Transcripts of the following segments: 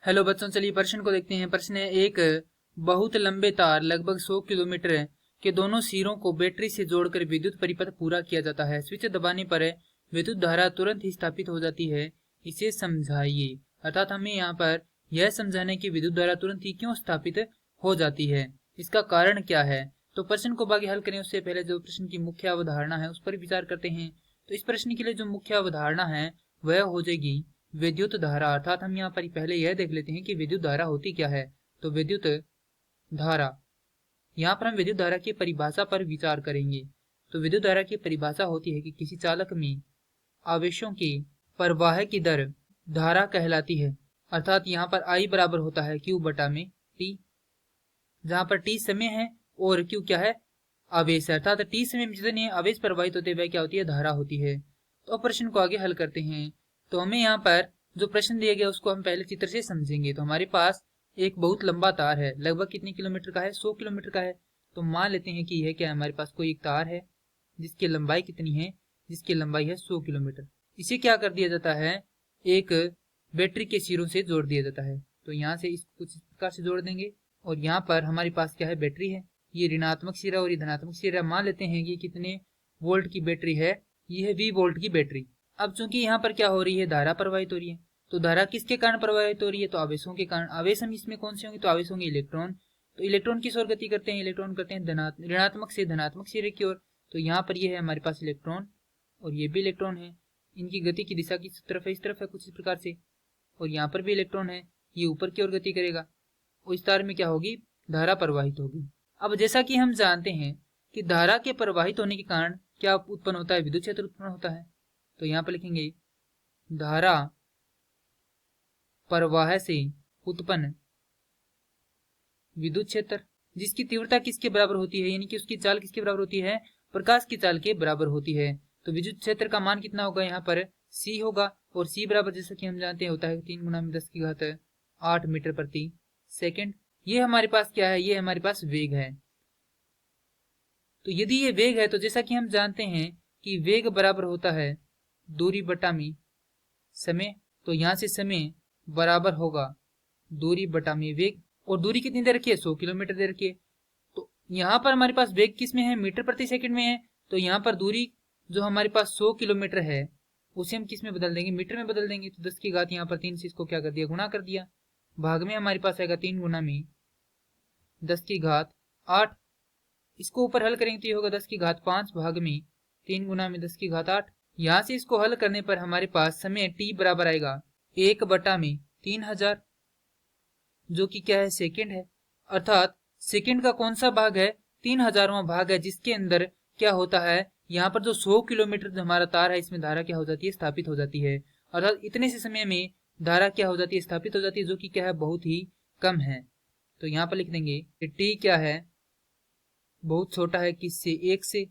Hello बच्चों, चलिए प्रश्न को देखते हैं। प्रश्न है, एक बहुत लंबे तार लगभग 100 किलोमीटर के दोनों सिरों को बैटरी से जोड़कर विद्युत परिपथ पूरा किया जाता है। स्विच दबाने पर विद्युत धारा तुरंत ही स्थापित हो जाती है, इसे समझाइए। अर्थात हमें यहाँ पर यह समझाना है कि विद्युत धारा तुरंत ही क्यों स्थापित हो जाती है, इसका कारण क्या है। तो प्रश्न को बाकी हल करें उससे पहले जो प्रश्न की मुख्य अवधारणा है उस पर विचार करते हैं। तो इस प्रश्न के लिए जो मुख्य अवधारणा है वह हो जाएगी विद्युत धारा। अर्थात हम यहाँ पर पहले यह देख लेते हैं कि विद्युत धारा होती क्या है। तो विद्युत धारा, यहाँ पर हम विद्युत धारा की परिभाषा पर विचार करेंगे। तो विद्युत धारा की परिभाषा होती है कि किसी चालक में आवेशों के प्रवाह की दर धारा कहलाती है। अर्थात यहाँ पर I बराबर होता है Q बटा में T, जहाँ पर T समय है और Q क्या है, आवेश है। अर्थात T समय में जितने आवेश प्रवाहित होते हैं वह क्या होती है, धारा होती है। तो प्रश्न को आगे हल करते हैं। तो हमें यहाँ पर जो प्रश्न दिया गया उसको हम पहले चित्र से समझेंगे। तो हमारे पास एक बहुत लंबा तार है, लगभग कितने किलोमीटर का है, 100 किलोमीटर का है। तो मान लेते हैं कि यह क्या है, हमारे पास कोई एक तार है जिसकी लंबाई कितनी है, जिसकी लंबाई है 100 किलोमीटर। इसे क्या कर दिया जाता है, एक बैटरी के सिरों से जोड़ दिया जाता है। तो यहाँ से इसको कुछ इस प्रकार से जोड़ देंगे और यहाँ पर हमारे पास क्या है, बैटरी है। ये ऋणात्मक सिरा और ये धनात्मक सिरा। मान लेते हैं कि कितने वोल्ट की बैटरी है, ये है 20 वोल्ट की बैटरी। अब चूंकि यहाँ पर क्या हो रही है, धारा प्रवाहित हो रही है। तो धारा किसके कारण प्रवाहित हो रही है, तो आवेशों के कारण। आवेश हम इसमें कौन से होंगे, तो आवेश होंगे इलेक्ट्रॉन। तो इलेक्ट्रॉन किस ओर गति करते हैं, इलेक्ट्रॉन करते हैं ऋणात्मक से धनात्मक सिरे की ओर। तो यहाँ पर ये है हमारे पास इलेक्ट्रॉन और ये भी इलेक्ट्रॉन है। इनकी गति की दिशा किस तरफ है, इस तरफ है कुछ इस प्रकार से। और यहाँ पर भी इलेक्ट्रॉन है, ये ऊपर की ओर गति करेगा और इस तार में क्या होगी, धारा प्रवाहित होगी। अब जैसा कि हम जानते हैं कि धारा के प्रवाहित होने के कारण क्या उत्पन्न होता है, विद्युत क्षेत्र उत्पन्न होता है। तो यहाँ पर लिखेंगे धारा प्रवाह से उत्पन्न विद्युत क्षेत्र, जिसकी तीव्रता किसके बराबर होती है, यानी कि उसकी चाल किसके बराबर होती है, प्रकाश की चाल के बराबर होती है। तो विद्युत क्षेत्र का मान कितना होगा, यहाँ पर C होगा। और C बराबर जैसा कि हम जानते हैं होता है 3 गुना में 10 की घात 8 मीटर प्रति सेकंड। ये हमारे पास क्या है, ये हमारे पास वेग है। तो यदि ये वेग है तो जैसा कि हम जानते हैं कि वेग बराबर होता है दूरी बटा में समय। तो यहाँ से समय बराबर होगा दूरी बटा में वेग। और दूरी कितनी दे रखी है, 100 किलोमीटर दे रखी है। तो यहाँ पर हमारे पास वेग किस में है, मीटर प्रति सेकंड में है। तो यहाँ पर दूरी जो हमारे पास 100 किलोमीटर है उसे हम किस में बदल देंगे, मीटर में बदल देंगे। तो 10 की घात यहाँ पर 3 से इसको क्या कर दिया, गुणा कर दिया। भाग में हमारे पास आएगा 3 गुना में 10 की घात 8। इसको ऊपर हल करेंगे तो ये होगा 10 की घात 5 भाग में 3 गुना में 10 की घात 8। यहाँ से इसको हल करने पर हमारे पास समय t बराबर आएगा 1 बटा में 3000, जो कि क्या है, सेकंड है। अर्थात सेकंड का कौन सा भाग है, 3000वां भाग है, जिसके अंदर क्या होता है, यहाँ पर जो 100 किलोमीटर जो हमारा तार है इसमें धारा क्या हो जाती है, स्थापित हो जाती है। अर्थात इतने से समय में धारा क्या हो जाती है, स्थापित हो जाती है, जो कि क्या है, बहुत ही कम है। तो यहाँ पर लिख देंगे कि t क्या है, बहुत छोटा है किससे, 1 से।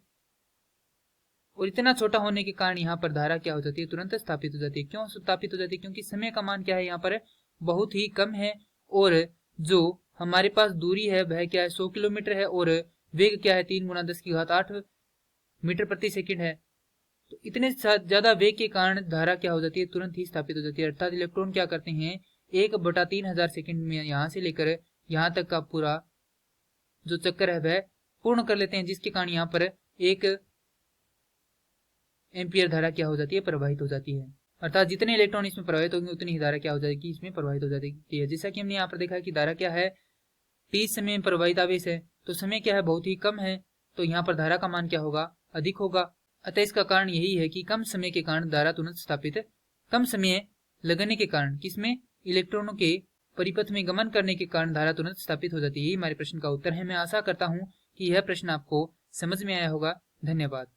और इतना छोटा होने के कारण यहाँ पर धारा क्या हो जाती है, तुरंत स्थापित हो जाती है। क्यों स्थापित हो जाती है, क्योंकि समय का मान क्या है, यहाँ पर बहुत ही कम है। और जो हमारे पास दूरी है वह क्या है, 100 किलोमीटर है। और वेग क्या है, 3 गुना 10 की घात 8 मीटर प्रति सेकंड है। तो इतने ज्यादा वेग के कारण धारा क्या हो जाती है, तुरंत ही स्थापित हो जाती है। अर्थात इलेक्ट्रॉन क्या करते हैं, 1/3000 सेकंड में यहाँ से लेकर यहाँ तक का पूरा जो चक्कर है वह पूर्ण कर लेते हैं, जिसके कारण यहाँ पर 1 एम्पियर धारा क्या हो जाती है, प्रवाहित हो जाती है। अर्थात जितने इलेक्ट्रॉन इसमें प्रवाहित होंगे उतनी ही धारा क्या हो जाएगी, इसमें प्रवाहित हो जाती है। जैसा कि हमने यहाँ पर देखा है कि धारा क्या है, t समय में प्रवाहित आवेश है। तो समय क्या है, बहुत ही कम है। तो यहाँ पर धारा का मान क्या होगा, अधिक होगा। अतः इसका कारण यही है कि कम समय के कारण धारा तुरंत स्थापित, कम समय लगने के कारण किसमें, इलेक्ट्रॉनों के परिपथ में गमन करने के कारण धारा तुरंत स्थापित हो जाती है। यही हमारे प्रश्न का उत्तर है। मैं आशा करता हूँ कि यह प्रश्न आपको समझ में आया होगा। धन्यवाद।